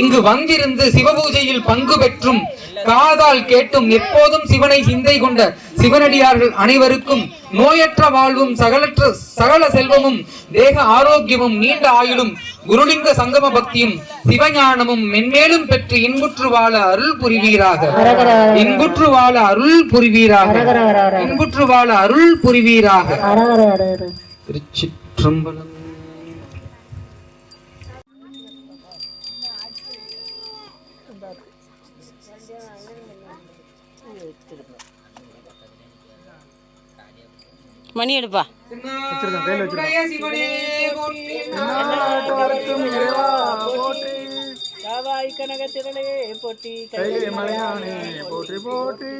இங்கு வந்திருந்து சிவபூஜையில் பங்கு பெற்றும் காதால் கேட்டும் எப்போதும் சிவனை சிந்தை கொண்ட சிவனடியார்கள் அனைவருக்கும் நோயற்ற வாழ்வும் சகல செல்வமும் தேக ஆரோக்கியமும் நீண்ட ஆயுளும் குருலிங்க சங்கம பக்தியும் சிவஞானமும் மென்மேலும் பெற்று இன்புற்று வாழ அருள் புரிவீராக. இன்புற்று வாழ அருள் புரிவீராக. இன்புற்று வாழ அருள் புரிவீராக. திருச்சிற்றம்பலம். மணி எடுப்பா. கனகத்திரளே போட்டி மலையானே போற்றி போற்றி